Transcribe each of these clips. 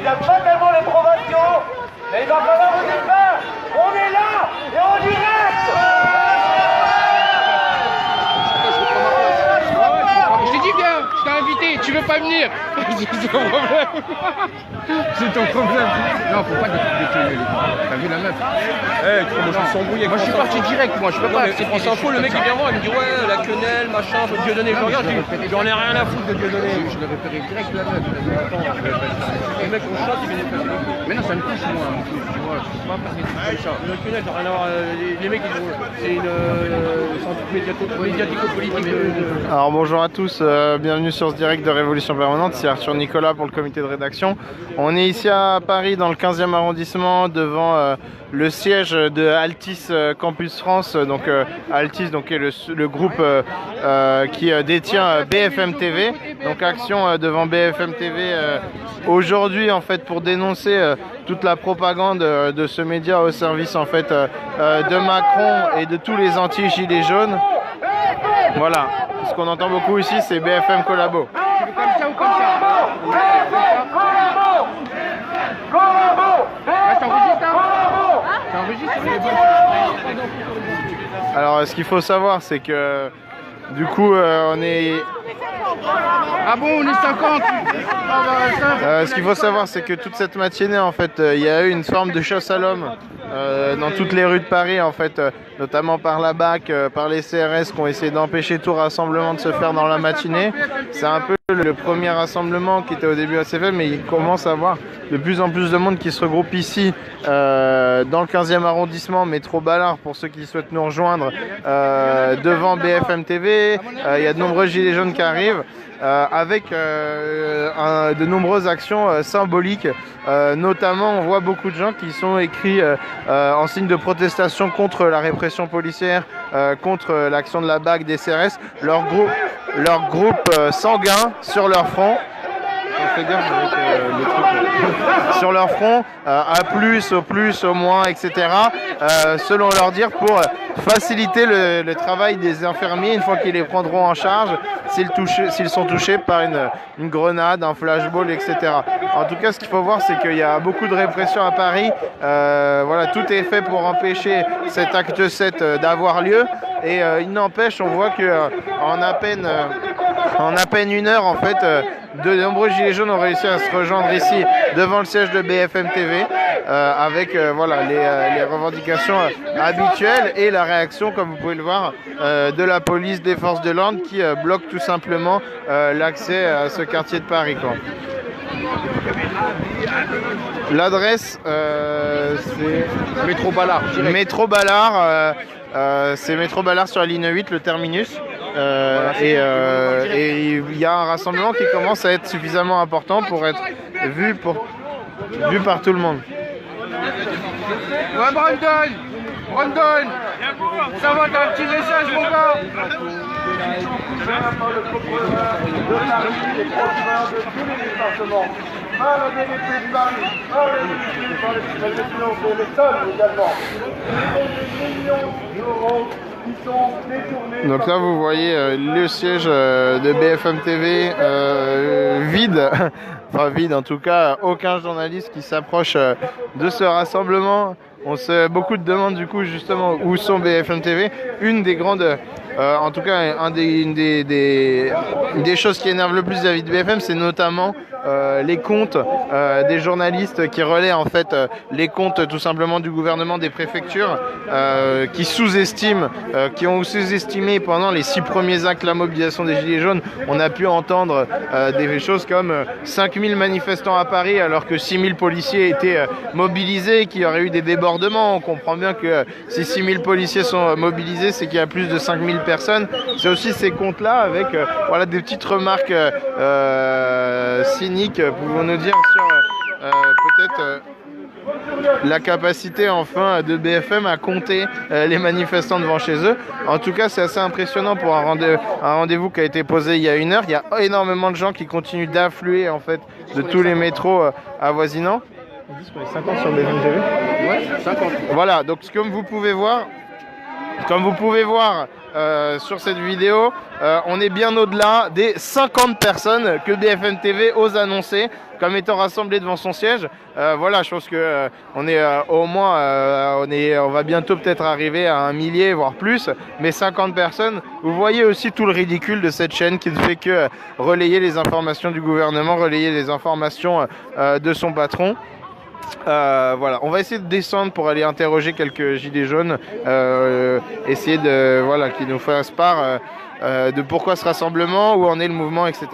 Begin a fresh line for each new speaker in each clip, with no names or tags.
n'aiment pas tellement les provocations, mais il va falloir vous dire ça. On est là et en direct.
Je t'ai dit viens, je t'ai invité, tu veux pas venir. C'est ton problème. C'est ton problème. Non, faut pas détourner. T'as vu la meuf?
Eh, tu commences à s'embrouiller.
Moi je suis parti direct, moi je peux pas.
C'est France Info, le mec il vient voir, il me dit ouais, la quenelle, machin, Dieudonné. Je regarde, j'en ai rien à foutre de Dieudonné.
Je l'ai repéré direct la meuf.
Le mec on chatte, il vient de faire des coups.
Mais non, ça me touche moi, tu vois, je peux pas faire des trucs comme ça.
La quenelle, t'as rien à voir. Les mecs, c'est une centre médiatico-politique.
Alors bonjour à tous, bienvenue sur ce direct de Révolution Permanente, c'est Arthur Nicolas pour le comité de rédaction. On est ici à Paris dans le 15e arrondissement devant le siège de Altis Campus France, donc Altis donc, est le groupe qui détient BFM TV, donc action devant BFM TV aujourd'hui en fait pour dénoncer toute la propagande de ce média au service en fait de Macron et de tous les anti-gilets jaunes. Voilà, ce qu'on entend beaucoup ici c'est BFM Collabo.
Tu veux comme ça ou comme ça?
Alors ce qu'il faut savoir c'est que du coup on est...
Ah bon, on est 50.
Ce qu'il faut savoir c'est que toute cette matinée en fait il y a eu une forme de chasse à l'homme dans toutes les rues de Paris en fait, notamment par la BAC, par les CRS qui ont essayé d'empêcher tout rassemblement de se faire dans la matinée. C'est un peu le premier rassemblement qui était au début assez faible, mais il commence à avoir de plus en plus de monde qui se regroupe ici dans le 15e arrondissement, métro Ballard pour ceux qui souhaitent nous rejoindre, devant BFM TV. Il y a de nombreux gilets jaunes qui arrivent. Avec de nombreuses actions symboliques, notamment on voit beaucoup de gens qui sont écrits en signe de protestation contre la répression policière, contre l'action de la BAC, des CRS, leur groupe sanguin sur leur front. Sur leur front, A+, au plus, au moins, etc. Selon leur dire, pour faciliter le travail des infirmiers une fois qu'ils les prendront en charge, s'ils sont touchés par une grenade, un flashball, etc. En tout cas, ce qu'il faut voir, c'est qu'il y a beaucoup de répression à Paris. Voilà, tout est fait pour empêcher cet acte 7 d'avoir lieu. Et il n'empêche, on voit que en à peine une heure, en fait, de nombreux gilets jaunes ont réussi à se rejoindre ici devant le siège de BFM TV avec voilà, les revendications habituelles et la réaction, comme vous pouvez le voir, de la police, des forces de l'ordre qui bloquent tout simplement l'accès à ce quartier de Paris, quoi. L'adresse, c'est
Métro Ballard.
Métro Ballard. C'est Métro Ballard sur la ligne 8, le terminus. Et il y a un rassemblement qui commence à être suffisamment important pour être vu par tout le monde.
Ouais, Brandon, ça va, t'as un petit message, mon gars?
Donc là vous voyez le siège de BFM TV vide, enfin vide en tout cas, aucun journaliste qui s'approche de ce rassemblement. Beaucoup de demandes du coup justement où sont BFM TV. Une des grandes, en tout cas une des choses qui énervent le plus vis-à-vis de BFM, c'est notamment les comptes des journalistes qui relaient en fait les comptes tout simplement du gouvernement, des préfectures, qui sous-estiment, qui ont sous-estimé pendant les 6 premiers actes la mobilisation des Gilets jaunes. On a pu entendre des choses comme 5000 manifestants à Paris alors que 6000 policiers étaient mobilisés, qu'il y aurait eu des débordements. On comprend bien que si 6000 policiers sont mobilisés, c'est qu'il y a plus de 5000 personnes. C'est aussi ces comptes-là avec voilà, des petites remarques cyniques, pouvons-nous dire, sur peut-être la capacité enfin de BFM à compter les manifestants devant chez eux. En tout cas, c'est assez impressionnant pour un rendez-vous qui a été posé il y a 1 heure. Il y a énormément de gens qui continuent d'affluer en fait de tous les métros avoisinants. Ils disent qu'on est 50 sur BFM TV.
Ouais, 50.
Voilà, donc comme vous pouvez voir, sur cette vidéo, on est bien au-delà des 50 personnes que BFM TV ose annoncer comme étant rassemblées devant son siège. Voilà, je pense que on est au moins, on va bientôt peut-être arriver à 1 millier, voire plus, mais 50 personnes. Vous voyez aussi tout le ridicule de cette chaîne qui ne fait que relayer les informations du gouvernement, relayer les informations de son patron. Voilà, on va essayer de descendre pour aller interroger quelques gilets jaunes, essayer de qu'ils nous fassent part de pourquoi ce rassemblement, où en est le mouvement, etc.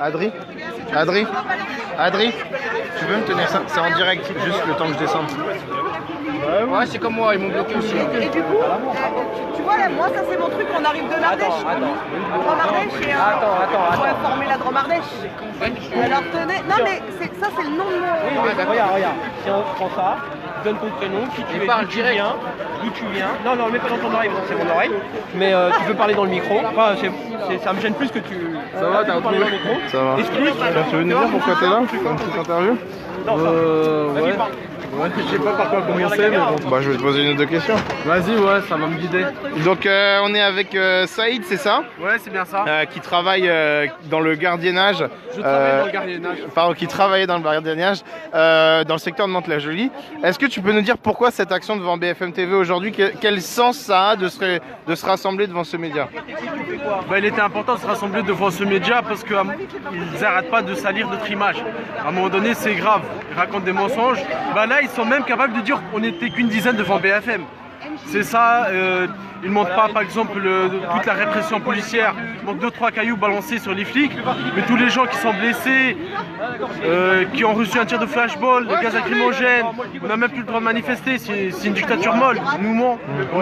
Adri, tu veux me tenir ça? C'est en direct, juste le temps que je descende.
Ouais, c'est comme moi, ils m'ont bloqué aussi.
Et du coup, tu vois là, moi ça c'est mon truc, on arrive de l'Ardèche. Dromardèche et on va former la Dromardèche. Alors tenez, non mais ça c'est le nom de mon...
Oui, regarde, si on prend ça, donne ton prénom, qui tu es, d'où tu viens. Non, mets pas dans ton oreille, c'est mon oreille. Mais tu peux parler dans le micro. Enfin, ça me gêne plus que tu...
Ça va, t'as
parler dans le micro.
Ça va.
Explique.
Tu veux nous dire pourquoi t'es là? Comme petite interview?
Ouais. Ouais, je sais pas par quoi commencer, mais bon.
Bah, je vais te poser une ou deux questions.
Vas-y, ouais, ça va me guider.
Donc, on est avec Saïd, c'est ça?
Ouais, c'est bien ça.
Qui travaille dans le gardiennage.
Je travaille dans le gardiennage.
Pardon, qui travaillait dans le gardiennage dans le secteur de Mantes-la-Jolie. Est-ce que tu peux nous dire pourquoi cette action devant BFM TV aujourd'hui? Quel sens ça a de se rassembler devant ce média?
Bah, il était important de se rassembler devant ce média parce qu'ils n'arrêtent pas de salir notre image. À un moment donné, c'est grave. Ils racontent des mensonges. Bah, là, ils sont même capables de dire qu'on n'était qu'une dizaine devant BFM. C'est ça, ils ne montrent pas par exemple toute la répression policière, il manque 2-3 cailloux balancés sur les flics, mais tous les gens qui sont blessés, qui ont reçu un tir de flashball, de gaz lacrymogène, on n'a même plus le droit de manifester, c'est une dictature molle, on nous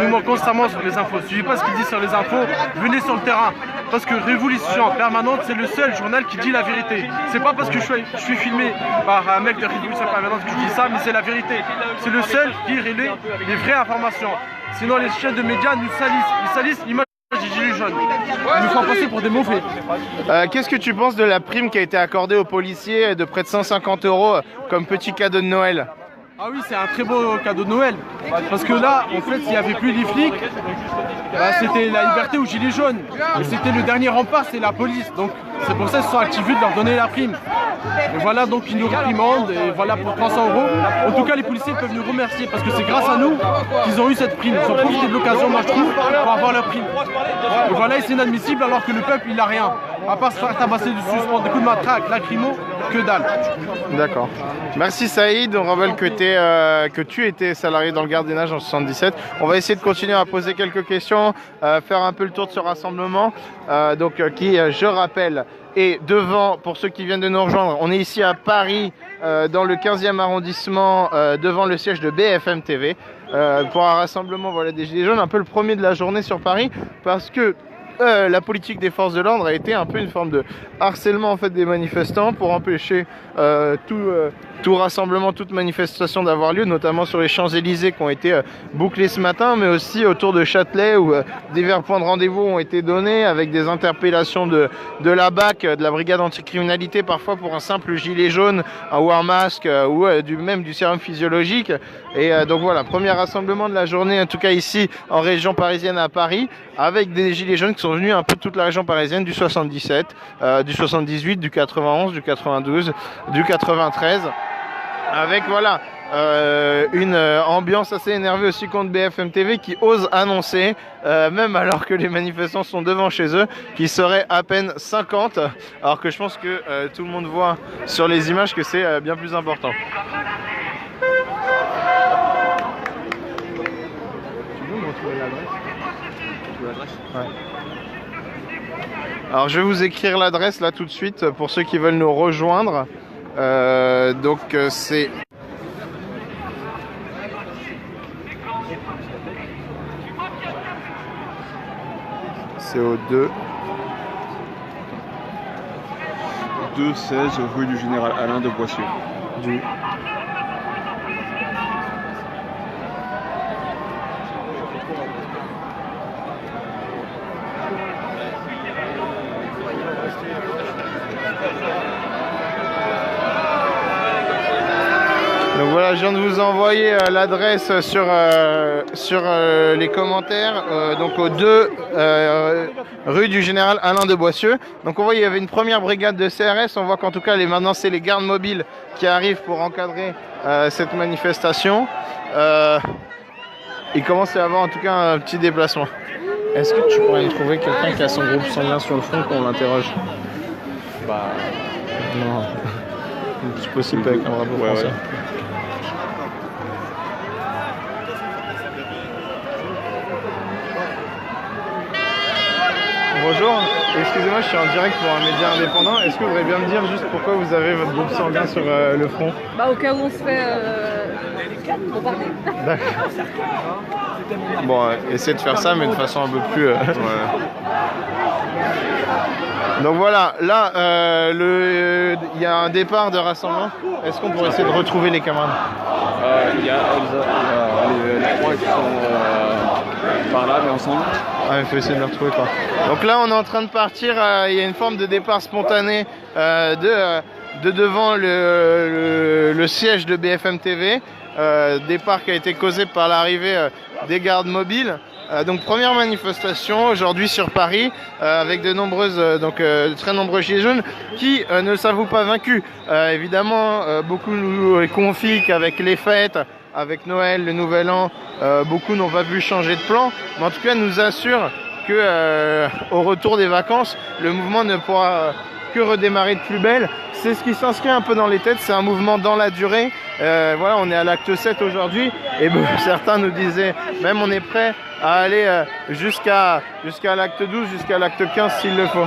ment constamment sur les infos. Suivez pas ce qu'ils disent sur les infos, venez sur le terrain. Parce que Révolution Permanente, c'est le seul journal qui dit la vérité. C'est pas parce que je suis filmé par un mec de Révolution Permanente que je dis ça, mais c'est la vérité. C'est le seul qui relaie les vraies informations. Sinon, les chaînes de médias nous salissent. Ils salissent l'image des gilets jaunes. Ils nous font passer pour des mauvais.
Qu'est-ce que tu penses de la prime qui a été accordée aux policiers de près de 150 € comme petit cadeau de Noël?
Ah oui, c'est un très beau cadeau de Noël. Parce que là, en fait, s'il n'y avait plus les flics, c'était la liberté aux gilets jaunes. Et c'était le dernier rempart, c'est la police. Donc c'est pour ça qu'ils se sont activés de leur donner la prime. Et voilà, donc ils nous réprimandent, et voilà pour 300 €. En tout cas, les policiers peuvent nous remercier parce que c'est grâce à nous qu'ils ont eu cette prime. Ils ont profité de l'occasion, moi je trouve, pour avoir leur prime. Et voilà, et c'est inadmissible alors que le peuple, il n'a rien. À part se faire tabasser du suspens, des coups de matraque, lacrymo, que dalle.
D'accord. Merci Saïd, on rappelle que tu étais salarié dans le gardiennage en 77. On va essayer de continuer à poser quelques questions, faire un peu le tour de ce rassemblement. Qui, je rappelle, est devant, pour ceux qui viennent de nous rejoindre, on est ici à Paris, dans le 15e arrondissement, devant le siège de BFM TV, pour un rassemblement des Gilets jaunes, un peu le premier de la journée sur Paris, parce que la politique des forces de l'ordre a été un peu une forme de harcèlement en fait des manifestants pour empêcher tout rassemblement, toute manifestation d'avoir lieu, notamment sur les Champs-Élysées qui ont été bouclés ce matin, mais aussi autour de Châtelet où divers points de rendez-vous ont été donnés avec des interpellations de la BAC, de la brigade anticriminalité, parfois pour un simple gilet jaune ou un masque ou même du sérum physiologique. Et donc voilà, premier rassemblement de la journée, en tout cas ici en région parisienne à Paris, avec des gilets jaunes qui sont venus un peu de toute la région parisienne, du 77, du 78, du 91, du 92, du 93. Avec une ambiance assez énervée aussi contre BFM TV qui ose annoncer, même alors que les manifestants sont devant chez eux, qu'il serait à peine 50, alors que je pense que tout le monde voit sur les images que c'est bien plus important. Ouais. Alors je vais vous écrire l'adresse là tout de suite pour ceux qui veulent nous rejoindre. C'est au
216 rue du Général Alain de Boissieu.
Donc voilà, je viens de vous envoyer l'adresse sur les commentaires, donc aux 2 rue du Général Alain de Boissieu. Donc on voit il y avait une première brigade de CRS, on voit qu'en tout cas maintenant c'est les gardes mobiles qui arrivent pour encadrer cette manifestation. Il commence à y avoir en tout cas un petit déplacement. Est-ce que tu pourrais me trouver quelqu'un qui a son groupe sanguin sur le front qu'on l'interroge?
Bah,
Non, c'est possible avec un drapeau français.
ouais.
Bonjour, excusez-moi, je suis en direct pour un média indépendant. Est-ce que vous voudriez bien me dire juste pourquoi vous avez votre groupe sanguin sur le front?
Bah au cas où on se fait bombarder.
D'accord. Bon, essayez de faire ça, mais de façon un peu plus... Donc voilà, là, il y a un départ de rassemblement. Est-ce qu'on pourrait essayer de retrouver les camarades?
Il y a les 3 qui sont par là, mais ensemble.
Ouais, il faut essayer de les retrouver quoi. Donc là, on est en train de partir. Il y a une forme de départ spontané de devant le siège de BFM TV. Départ qui a été causé par l'arrivée des gardes mobiles. Donc première manifestation aujourd'hui sur Paris avec de nombreuses très nombreux gilets jaunes qui ne s'avouent pas vaincus. Évidemment beaucoup nous confient qu'avec les fêtes, avec Noël, le Nouvel An, beaucoup n'ont pas pu changer de plan, mais en tout cas nous assurent que au retour des vacances, le mouvement ne pourra que redémarrer de plus belle. C'est ce qui s'inscrit un peu dans les têtes, c'est un mouvement dans la durée. Voilà, on est à l'acte 7 aujourd'hui et certains nous disaient même on est prêt à aller jusqu'à l'acte 12, jusqu'à l'acte 15 s'il le faut.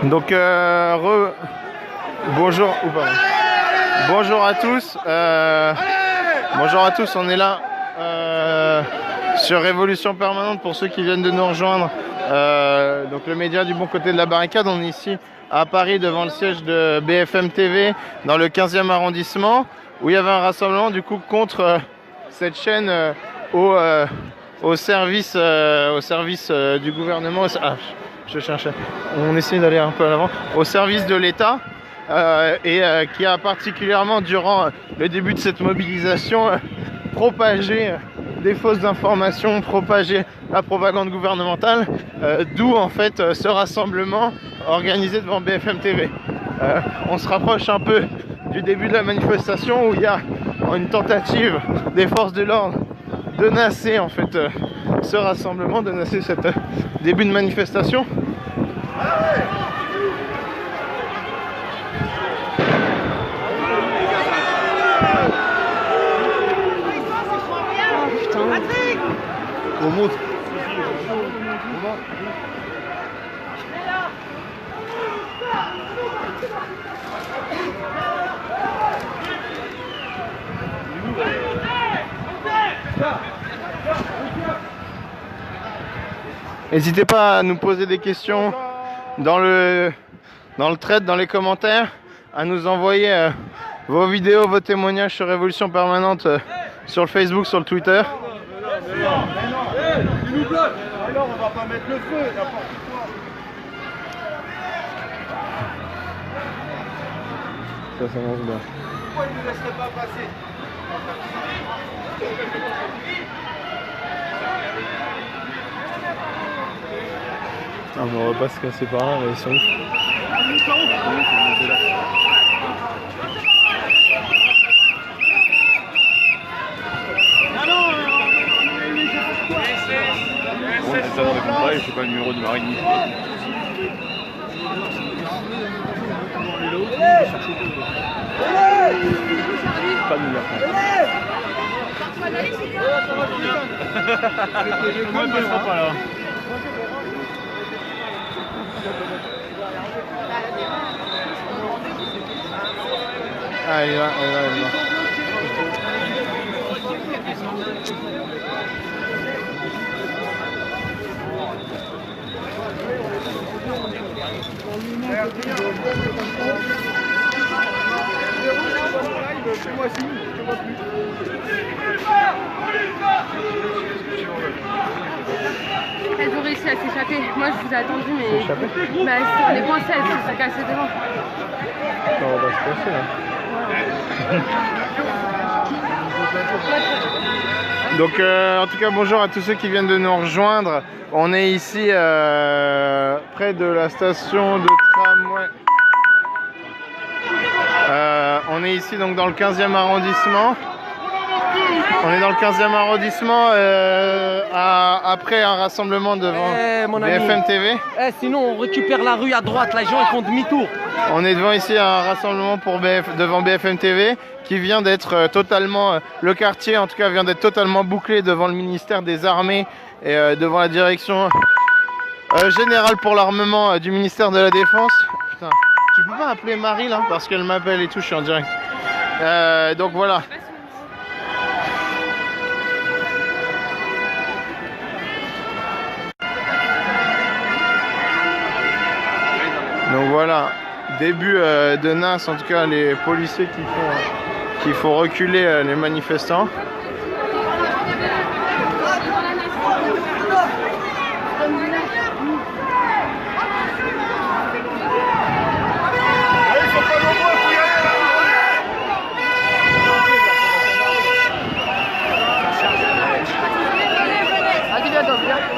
Donc bonjour bonjour à tous. Bonjour à tous, on est là sur Révolution Permanente pour ceux qui viennent de nous rejoindre. Donc le média du bon côté de la barricade, on est ici à Paris devant le siège de BFM TV dans le 15e arrondissement où il y avait un rassemblement du coup contre cette chaîne au service du gouvernement. Je cherchais. On essaie d'aller un peu à l'avant. Au service de l'État qui a particulièrement durant le début de cette mobilisation propagé des fausses informations, propagé la propagande gouvernementale, d'où en fait ce rassemblement organisé devant BFM TV. On se rapproche un peu du début de la manifestation où il y a une tentative des forces de l'ordre de nasser en fait ce rassemblement, de nasser cet début de manifestation.
On monte.
N'hésitez pas à nous poser des questions dans le thread, dans les commentaires, à nous envoyer vos vidéos, vos témoignages sur Révolution Permanente sur le Facebook, sur le Twitter.
Il nous bloque. Alors on va pas mettre le feu, n'importe quoi.
Ça marche bien.
Pourquoi il ne laisserait pas passer?
Ah, mais on va pas se casser par là, ils sont où?
Bon, c'est ça, on répond pas et je sais pas le numéro de Marigny. Pas de numéro. Moi, je passera pas là.
Ah, elle est là, elle est là, elle est là.
elle s'est échappée. Moi, je vous ai attendu, mais. Bah, on est coincés, elle s'est cassée devant.
On va se passer là. Donc en tout cas bonjour à tous ceux qui viennent de nous rejoindre. On est ici près de la station de tramway. On est ici donc dans le 15e arrondissement. On est dans le 15e arrondissement après un rassemblement devant BFM TV.
Sinon on récupère la rue à droite, les gens ils font demi-tour.
On est devant ici un rassemblement devant BFM TV qui vient d'être totalement, le quartier en tout cas vient d'être totalement bouclé devant le ministère des Armées et devant la direction générale pour l'armement du ministère de la Défense. Putain, tu peux pas appeler Marie là parce qu'elle m'appelle et tout, je suis en direct. Donc voilà. Donc voilà, début de NAS, en tout cas les policiers qui font reculer les manifestants.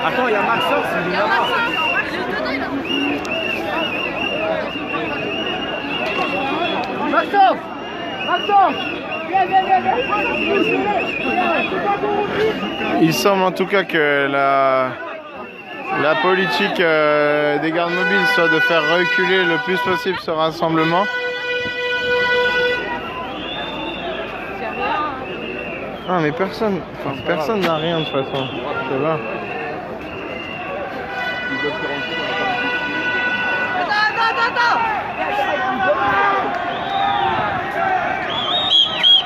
Attends, il y a Maxence, il est là-bas.
Maxence! Maxence!
Il semble en tout cas que la politique des gardes mobiles soit de faire reculer le plus possible ce rassemblement. Ah mais personne n'a rien de toute façon. Ça va.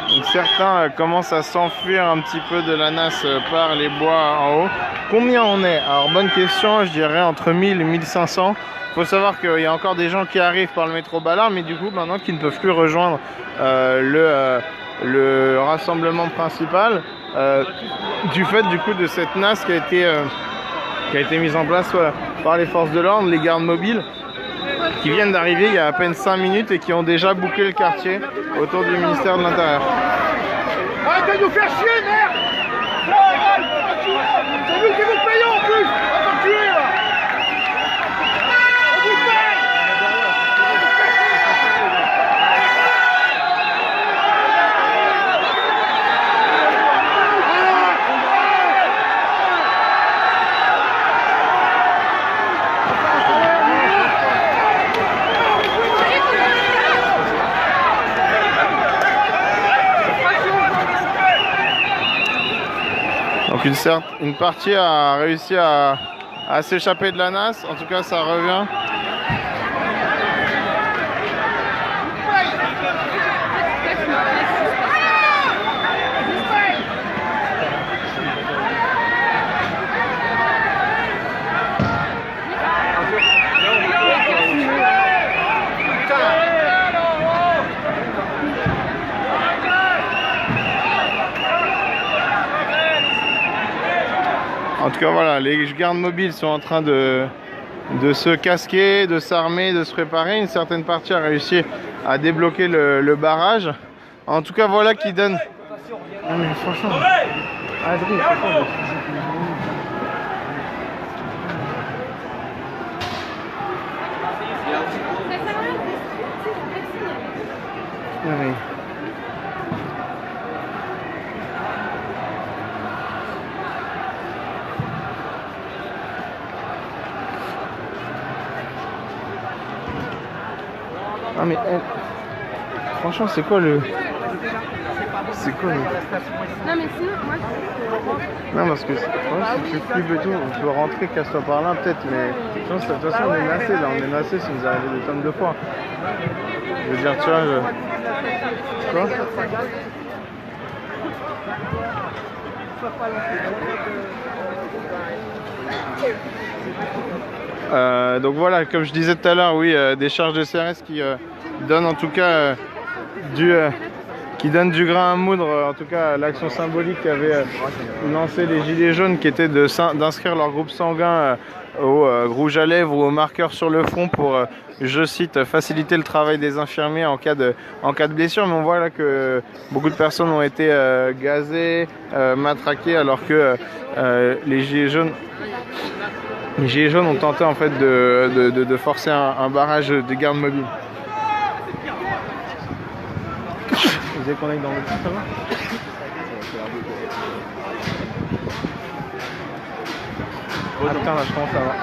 Donc certains commencent à s'enfuir un petit peu de la NAS par les bois en haut. Combien on est? Alors bonne question, je dirais entre 1000 et 1500. Il faut savoir qu'il y a encore des gens qui arrivent par le métro Ballard, mais du coup maintenant qui ne peuvent plus rejoindre le rassemblement principal du fait du coup de cette NAS qui a été mise en place par les forces de l'ordre, les gardes mobiles qui viennent d'arriver il y a à peine 5 minutes et qui ont déjà bouclé le quartier autour du ministère de l'Intérieur.
Arrêtez de nous faire chier, merde! C'est nous qui vous payons en plus! On va tuer là! On vous paye!
Donc une partie a réussi à s'échapper de la NAS, en tout cas ça revient. En tout cas voilà, les gardes mobiles sont en train de se casquer, de s'armer, de se préparer. Une certaine partie a réussi à débloquer le barrage. En tout cas voilà qui donne... Non mais franchement... Adrien, c'est quoi le... Non mais... Ah mais franchement c'est quoi le... C'est quoi le...
Non mais sinon, moi
Non parce que si tu flippes et tout, on peut rentrer, casse-toi par là peut-être, mais de toute façon on est massé là, on est massé si nous arrive des tonnes de fois. Je veux dire tu vois, Quoi? Donc voilà, comme je disais tout à l'heure, oui, des charges de CRS qui donnent en tout cas qui donne du grain à moudre, en tout cas à l'action symbolique qu'avaient lancé les Gilets jaunes, qui était d'inscrire leur groupe sanguin au rouge à lèvres ou au marqueur sur le front pour, je cite, faciliter le travail des infirmiers en cas de blessure. Mais on voit là que beaucoup de personnes ont été gazées, matraquées, alors que les Gilets jaunes ont tenté en fait de forcer un barrage de garde mobile. Vous voulez qu'on aille dans le petit, ça va? Ah putain, là je commence à voir.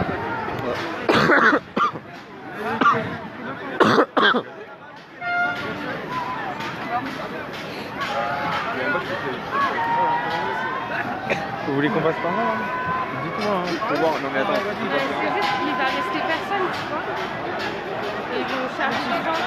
Vous voulez qu'on passe par là, hein? Dites-moi, hein. Faut voir. Non mais attends.
Il va rester personne, tu vois. Et ils vont chercher les gens.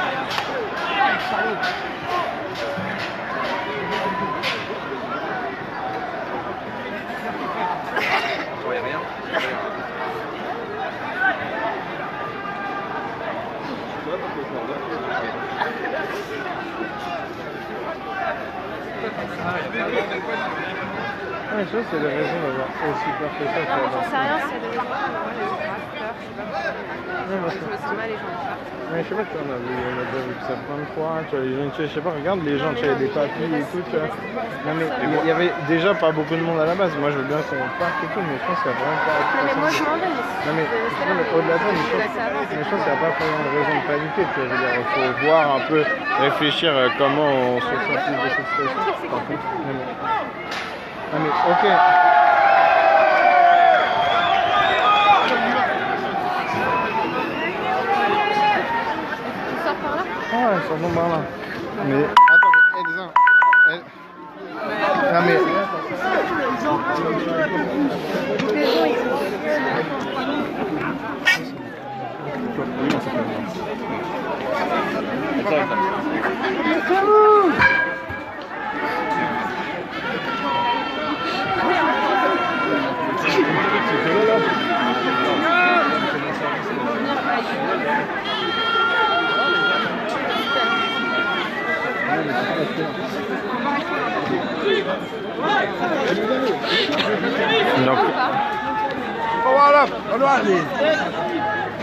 Ah, je sais, c'est des raisons d'avoir aussi peur que ça.
Non, j'en sais rien, c'est des gens. Moi, j'ai peur, je sais pas. Je me sens mal, les gens ont peur.
Mais je sais pas, tu vois, on a déjà vu que ça 23, tu vois, les gens, je sais pas, regarde les gens, tu vois, il y a des papilles et tout, tu vois. Non mais il y avait déjà pas beaucoup de monde à la base, moi je veux bien qu'on parte et tout, mais je pense qu'il y a vraiment pas...
Non mais moi je m'en vais,
non mais au-delà de ça, mais je pense qu'il n'y a pas vraiment de raison de paniquer, tu vois, je veux dire, il faut voir un peu, réfléchir comment on se sent plus de cette situation. Non mais ok. Ah, ils sont bons par là. Mais attends, mais Elsa. Non mais.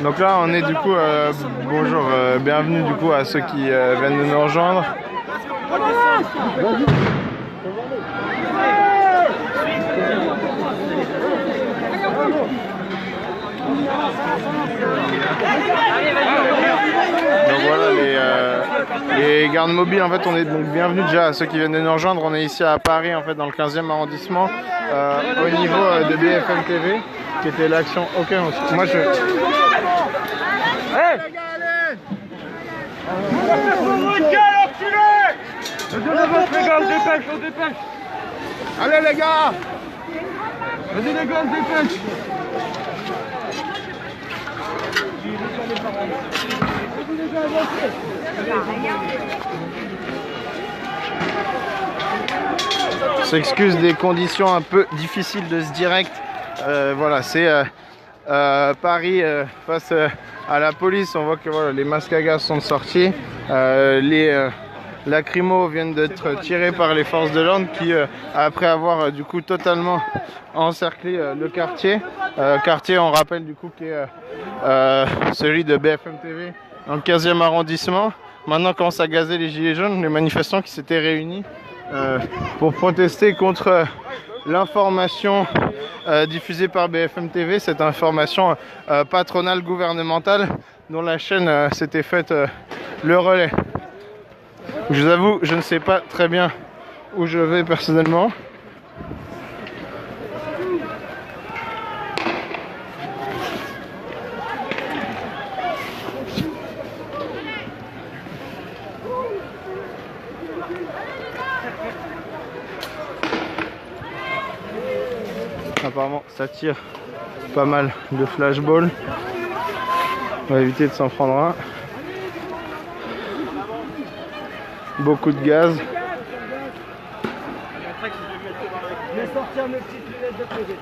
Donc là on est du coup bonjour, bienvenue du coup à ceux qui viennent de nous rejoindre. Donc voilà les gardes mobiles, en fait on est donc bienvenue déjà à ceux qui viennent de nous rejoindre. On est ici à Paris en fait dans le 15e arrondissement au niveau de BFM TV qui était l'action. Ok, moi je... Hey!
On dépêche. Allez les gars. Vas-y les gars, on dépêche.
On s'excuse des conditions un peu difficiles de ce direct. Voilà, c'est Paris face à la police. On voit que voilà, les masques à gaz sont sortis. Les lacrymos viennent d'être tirés par les forces de l'ordre qui, après avoir du coup totalement encerclé le quartier, on rappelle du coup qui est celui de BFM TV dans le 15e arrondissement. Maintenant commence à gazer les gilets jaunes, les manifestants qui s'étaient réunis pour protester contre l'information diffusée par BFM TV, cette information patronale gouvernementale dont la chaîne s'était faite le relais. Je vous avoue, je ne sais pas très bien où je vais personnellement. Apparemment, ça tire pas mal de flashballs. On va éviter de s'en prendre un. Beaucoup de gaz.
Je vais sortir mes petites lunettes de projet.